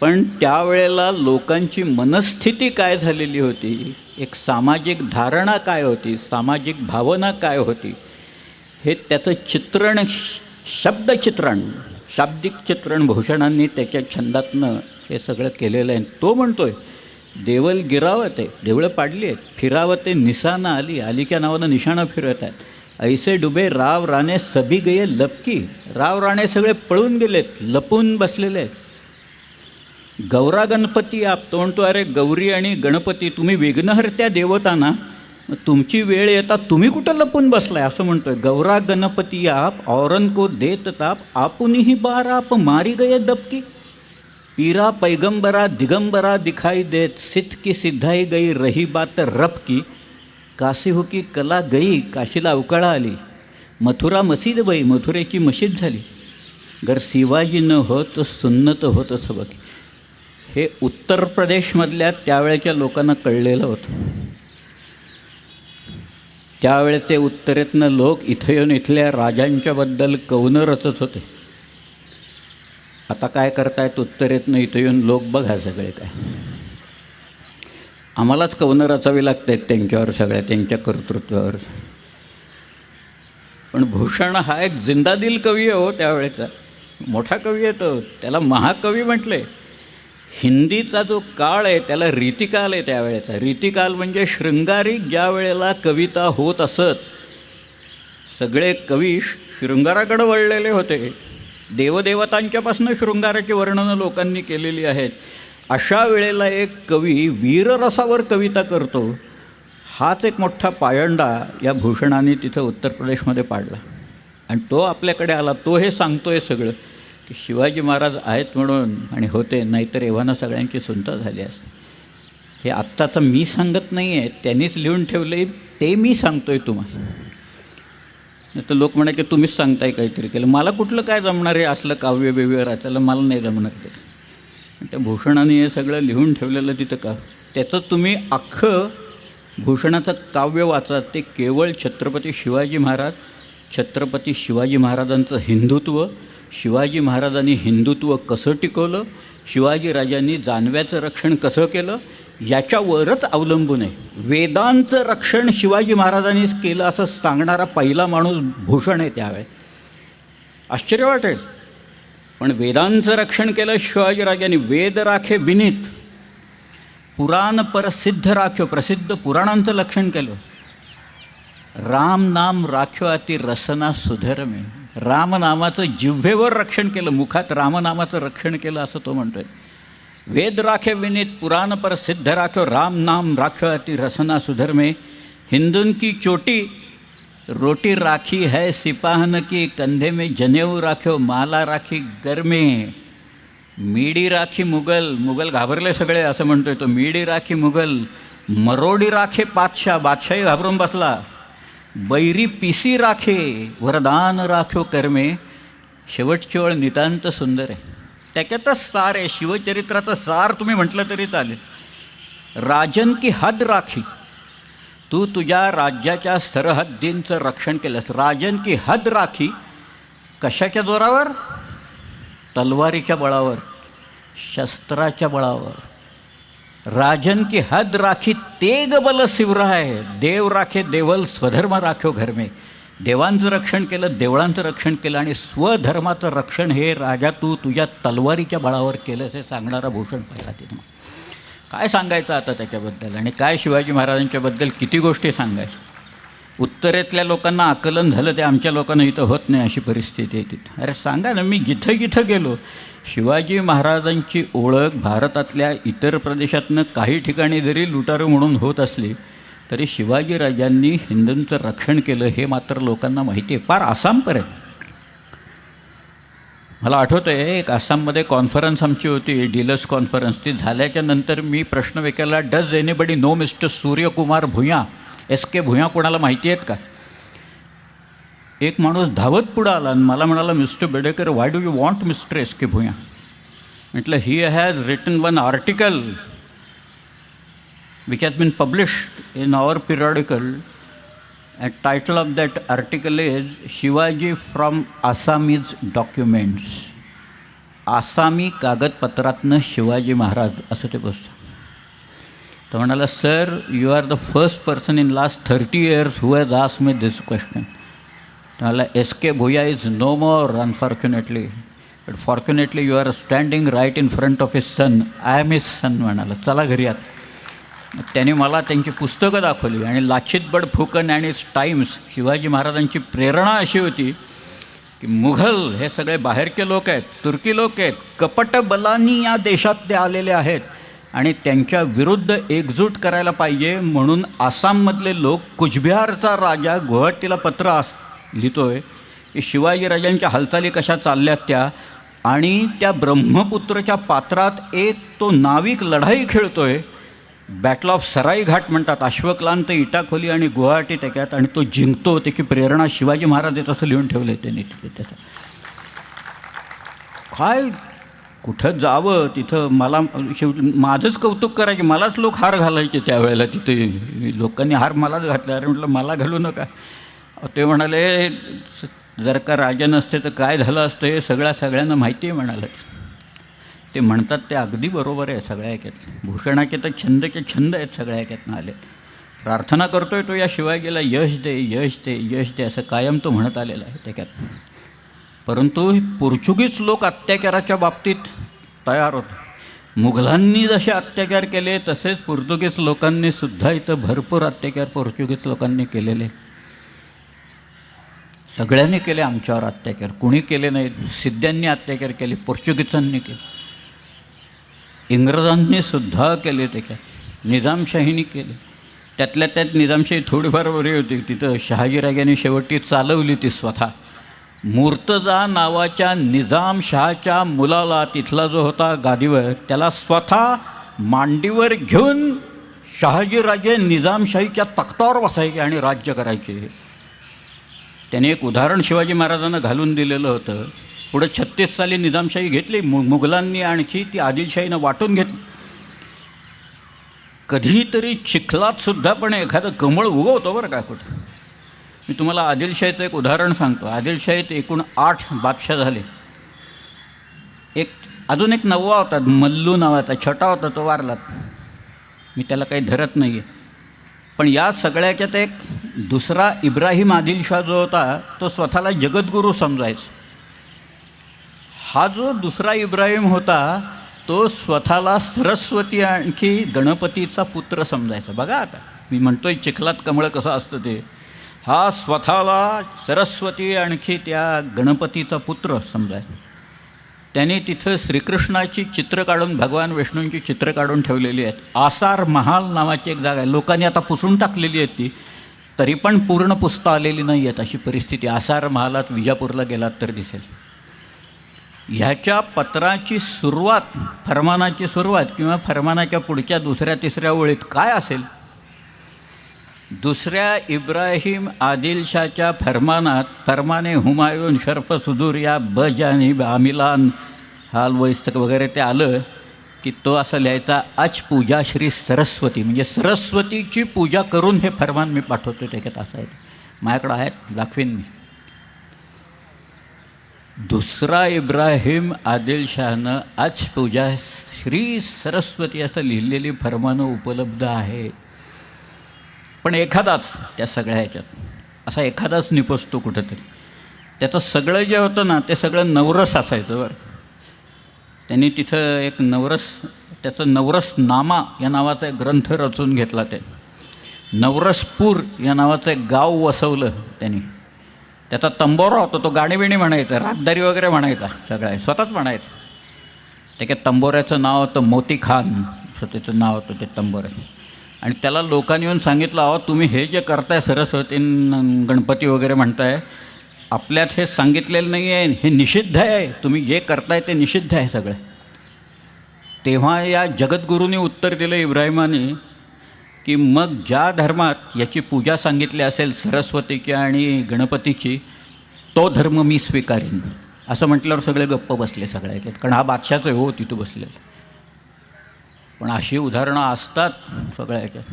पण त्यावेळेला लोकांची मनस्थिती काय झालेली होती, एक सामाजिक धारणा काय होती, सामाजिक भावना काय होती, हे त्याचं चित्रण, शब्दचित्रण, शाब्दिक चित्रण भूषणांनी त्याच्या छंदातनं हे सगळं केलेलं आहे. तो म्हणतोय देवल गिरावते, देवळं पाडली आहेत, फिरावते निशाणा आली, आलिक्या नावानं निशाणा फिरत आहेत. ऐसे डुबे राव राणे सभी गये लपकी, राव राणे सगळे पळून गेलेत, लपून बसलेले आहेत. गौरा गणपती आप, तो म्हणतो अरे गौरी आणि गणपती तुम्ही विघ्नहर्त्या देवता ना, तुमची वेळ येता तुम्ही कुठं लपून बसलाय असं म्हणतोय. गौरा गणपती आप औरन को देत ताप, आपुनीही बार आप मारी गये दबकी. पीरा पैगंबरा दिगंबरा दिखाई देत, सिद्ध की सिद्धाई गई रही बात रब की. काशी हो की कला गई, काशीला अवकाळा आली. मथुरा मसीद बाई, मथुरेची मशीद झाली. गर शिवाजी न होत सुन्नत होत सबकी. हे उत्तर प्रदेशमधल्या त्यावेळेच्या लोकांना कळलेलं होतं. त्यावेळेचे उत्तरेतनं लोक इथं येऊन इथल्या राजांच्याबद्दल कवनं रचत होते. आता काय करतायत उत्तरेतनं इथं येऊन लोक बघा सगळे काय. आम्हालाच कवनं रचावी लागत आहेत त्यांच्यावर, सगळ्या त्यांच्या कर्तृत्वावर. पण भूषण हा एक जिंदादिल कवी आहे हो त्यावेळेचा, मोठा कवी आहे तो, त्याला महाकवी म्हटले. हिंदीचा जो काळ आहे त्याला रीतिकाल आहे त्यावेळेचा. रीतिकाल म्हणजे शृंगारिक ज्या वेळेला कविता होत असत, सगळे कवी शृंगाराकडे वळलेले होते. देवदेवतांच्यापासून शृंगाराची वर्णनं लोकांनी केलेली आहेत. अशा वेळेला एक कवी वीररसावर कविता करतो, हाच एक मोठा पायंडा या भूषणाने तिथं उत्तर प्रदेशमध्ये पाडला. आणि तो आपल्याकडे आला, तो हे सांगतो आहे सगळं की शिवाजी महाराज आहेत म्हणून आणि होते, नाहीतर एव्हाना सगळ्यांची सुनता झाली असते. हे आत्ताचं मी सांगत नाही आहे, त्यांनीच लिहून ठेवलं आहे, ते मी सांगतो आहे तुम्हाला. नाही तर लोक म्हणा की तुम्हीच सांगताय काहीतरी केलं, मला कुठलं काय जमणार आहे असलं काव्य बिव्य रचायला, मला नाही जमणार ते. त्या भूषणाने हे सगळं लिहून ठेवलेलं तिथं का, त्याचं तुम्ही अख्खं भूषणाचं काव्य वाचा. ते केवळ छत्रपती शिवाजी महाराज, छत्रपती शिवाजी महाराजांचं हिंदुत्व, शिवाजी महाराजांनी हिंदुत्व कसं टिकवलं, शिवाजीराजांनी जानव्याचं रक्षण कसं केलं, याच्यावरच अवलंबून आहे. वेदांचं रक्षण शिवाजी महाराजांनीच केलं असं सांगणारा पहिला माणूस भूषण आहे त्यावेळेस. आश्चर्य वाटेल, पण वेदांचं रक्षण केलं शिवाजीराजांनी. वेद राखे विनीत, पुराण प्रसिद्ध राख्यो, प्रसिद्ध पुराणांचं रक्षण केलं. राम नाम राख्यो अति रसना सुधर्मे, रामनामाचं जिव्हेवर रक्षण केलं, मुखात रामनामाचं रक्षण केलं असं तो म्हणतोय. वेद राखे विनीत, पुराण प्रसिद्ध राख्यो, राम नाम राख्यो अति रसना सुधर्मे. हिंदुन की चोटी रोटी राखी है सिपाहन की, कंधे में जनेऊ राख्यो, माला राखी गरमे. मीडी राखी मुगल, मुगल घाबरले सगळे असं म्हणतोय तो. मीडी राखी मुगल, मरोडी राखे बादशाह, बादशाही घाबरून बसला. बैरी पिसी राखे, वरदान राख्यो कर्मे. शेवटची ओळ नितांत सुंदर आहे, त्याच्यातच सार आहे. शिवचरित्राचं सार तुम्ही म्हटलं तरी चालेल. राजन की हद राखी, तू तुझ्या राज्याच्या सरहद्दींचं रक्षण केलंस. राजन की हद राखी, कशाच्या जोरावर? तलवारीच्या बळावर, शस्त्राच्या बळावर. राजन की हद राखी तेग बल शिवराय, देव राखे देवल स्वधर्म राख्यो घर में. देवांचं रक्षण केलं, देवळांचं रक्षण केलं आणि स्वधर्माचं रक्षण हे राजा तू तुझ्या तलवारीच्या बळावर केलंस, हे सांगणारा भूषण पाहिला तिथं. काय सांगायचं आता त्याच्याबद्दल, आणि काय शिवाजी महाराजांच्याबद्दल किती गोष्टी सांगायच्या. उत्तरेतल्या लोकांना आकलन झालं, ते आमच्या लोकांना इथं होत नाही अशी परिस्थिती आहे तिथं. अरे सांगा ना, मी जिथं जिथं गेलो, शिवाजी महाराजांची ओळख भारतातल्या इतर प्रदेशातनं काही ठिकाणी जरी लुटारू म्हणून होत असली तरी शिवाजीराजांनी हिंदूंचं रक्षण केलं हे मात्र लोकांना माहिती आहे, फार आसामपर्यंत. मला आठवतं आहे एक आसाममध्ये कॉन्फरन्स आमची होती, डीलर्स कॉन्फरन्स. ती झाल्याच्या नंतर मी प्रश्न विचारला, does anybody know mister Suryakumar Bhuyan, SK Bhuyan कोणाला माहिती आहेत का? एक माणूस धावत पुढं आला आणि मला म्हणाला, mister Bedekar, why do you want mister SK Bhuyan? म्हटलं, he has written one article which has been published in our periodical, and title of that article is Shivaji from Assamese Documents. आसामी कागदपत्रातनं शिवाजी महाराज असं ते गोष्ट. तर म्हणाला, sir you are the first person in last 30 years who has asked me this question. म्हणाला, S K Bhuyan is no more unfortunately, but fortunately you are standing right in front of his son. I am his son. म्हणाला, चला घरी आत. त्याने मला त्यांची पुस्तकं दाखवली आणि Lachit Borphukan and its times. Shivaji महाराजांची प्रेरणा अशी होती की मुघल हे सगळे बाहेरचे लोक आहेत, तुर्की लोक आहेत, कपट बलांनी या देशात ते आलेले आहेत आणि त्यांच्या विरुद्ध एकजूट करायला पाहिजे म्हणून आसाममधले लोक, कुचबिहारचा राजा गुवाहाटीला पत्र लिहितोय की शिवाजीराजांच्या हालचाली कशा चालल्यात त्या, आणि त्या ब्रह्मपुत्रच्या पात्रात एक तो नाविक लढाई खेळतोय. बॅटल ऑफ सराई घाट म्हणतात, अश्वक्लांत, इटाखोली आणि गुवाहाटी त्याच्यात, आणि तो जिंकतो. त्याची प्रेरणा शिवाजी महाराज आहेत असं लिहून ठेवलं आहे त्यांनी तिथे. त्याचं काय कुठं जावं तिथं मला माझंच कौतुक करायचे, मलाच लोक हार घालायचे त्यावेळेला. तिथे लोकांनी हार मलाच घातला. अरे म्हटलं मला घालू नका. ते म्हणाले, जर का राजा नसते तर काय झालं असतं हे सगळ्यांना माहिती आहे म्हणाले. ते म्हणतात ते अगदी बरोबर आहे. सगळ्या ऐक्यात भूषणाचे तर छंदचे छंद आहेत, सगळ्या ऐक्यातनं आले. प्रार्थना करतोय तो या शिवाजीला यश दे, यश दे, यश दे असं कायम तो म्हणत आलेला आहे त्याच्यात. परंतु पोर्चुगीज लोक अत्याचाराच्या बाबतीत तयार होते. मुघलांनी जसे अत्याचार केले तसेच पोर्तुगीज लोकांनी सुद्धा इथं भरपूर अत्याचार पोर्चुगीज लोकांनी केलेले. सगळ्यांनी केले आमच्यावर अत्याचार, कुणी केले नाहीत. सिद्ध्यांनी अत्याचार केले, पोर्चुगीजांनी केले, इंग्रजांनी सुद्धा केले, त्याच्यात निजामशाहीने केले. त्यातल्या त्यात निजामशाही थोडीफार बरी होती. तिथं शहाजीराजांनी शेवटी चालवली ती स्वतः. मुर्तजा नावाच्या निजामशहाच्या मुलाला, तिथला जो होता गादीवर, त्याला स्वतः मांडीवर घेऊन शहाजीराजे निजामशाहीच्या तख्तावर बसायचे आणि राज्य करायचे. त्याने एक उदाहरण शिवाजी महाराजांना घालून दिलेलं होतं. पुढे 36 साली निजामशाही घेतली, मुघलांनी आणखी ती आदिलशाहीनं वाटून घेतली. कधीतरी चिखलातसुद्धा पण एखादं कमळ उगवतो बरं का कुठं. मी तुम्हाला आदिलशाहीचं एक उदाहरण सांगतो. आदिलशाहीत एकूण 8 बादशाह झाले. अजून एक 9वा होता, मल्लू नावाचा, छोटा होता, तो वारलात. मी त्याला काही धरत नाही आहे. पण या सगळ्याच्यात एक दुसरा इब्राहिम आदिलशाह जो होता तो स्वतःला जगद्गुरू समजायचा. हा जो दुसरा इब्राहिम होता तो स्वतःला सरस्वती आणखी गणपतीचा पुत्र समजायचा. बघा आता मी म्हणतोय चिखलात कमळ कसं असतं ते. हा स्वतःला सरस्वती आणखी त्या गणपतीचा पुत्र समजायचा. त्याने तिथं श्रीकृष्णाची चित्र काढून, भगवान विष्णूंची चित्र काढून ठेवलेली आहेत. आसार महाल नावाची एक जागा आहे, लोकांनी आता पुसून टाकलेली आहेत ती, तरी पण पूर्ण पुसता आलेली नाही आहेत अशी परिस्थिती. आसार महालात विजापूरला गेलात तर दिसेल. ह्याच्या पत्राची सुरुवात, फरमानाची सुरुवात किंवा फरमानाच्या पुढच्या 2-3 ओळीत काय असेल? दुसऱ्या इब्राहिम आदिलशाच्या फरमानात, फरमाने हुमायून शर्फ सुदूर या बजानिब आमिलान हाल वैस्तक वगैरे ते आलं की तो असं लिहायचा, अच पूजा श्री सरस्वती, म्हणजे सरस्वतीची पूजा करून हे फरमान मी पाठवतो. त्याच्यात असं आहे, माझ्याकडं आहेत, दाखवीन मी. दुसरा इब्राहिम आदिलशाहनं अच पूजा श्री सरस्वती असं लिहिलेली फरमानं उपलब्ध आहे. पण एखादाच त्या सगळ्या ह्याच्यात असा एखादाच निपजतो कुठंतरी. त्याचं सगळं जे होतं ना ते सगळं नवरस असायचं बरं. त्यांनी तिथं एक नवरस, त्याचं नवरसनामा या नावाचा एक ग्रंथ रचून घेतला. ते नवरसपूर या नावाचं एक गाव वसवलं त्यांनी. त्याचा तंबोरा होता, तो गाणीबिणी म्हणायचा, रागदारी वगैरे म्हणायचा, सगळं स्वतःच म्हणायचं. त्याच्या तंबोऱ्याचं नाव होतं मोती खान, असं त्याचं नाव होतं ते तंबोऱ्याचं. आणि त्याला लोकांनी येऊन सांगितलं, अहो तुम्ही हे जे करताय सरस्वती गणपती वगैरे म्हणताय, आपल्यात हे सांगितलेलं नाही आहे, हे निषिद्ध आहे, तुम्ही जे करताय ते निषिद्ध आहे सगळं. तेव्हा या जगद्गुरूंनी उत्तर दिलं इब्राहिमाने की मग ज्या धर्मात याची पूजा सांगितली असेल सरस्वतीची आणि गणपतीची, तो धर्म मी स्वीकारीन. असं म्हटल्यावर सगळे गप्प बसले सगळे, कारण हा बादशाचं हो तिथं बसलेलं. पण अशी उदाहरणं असतात सगळ्या ह्याच्यात.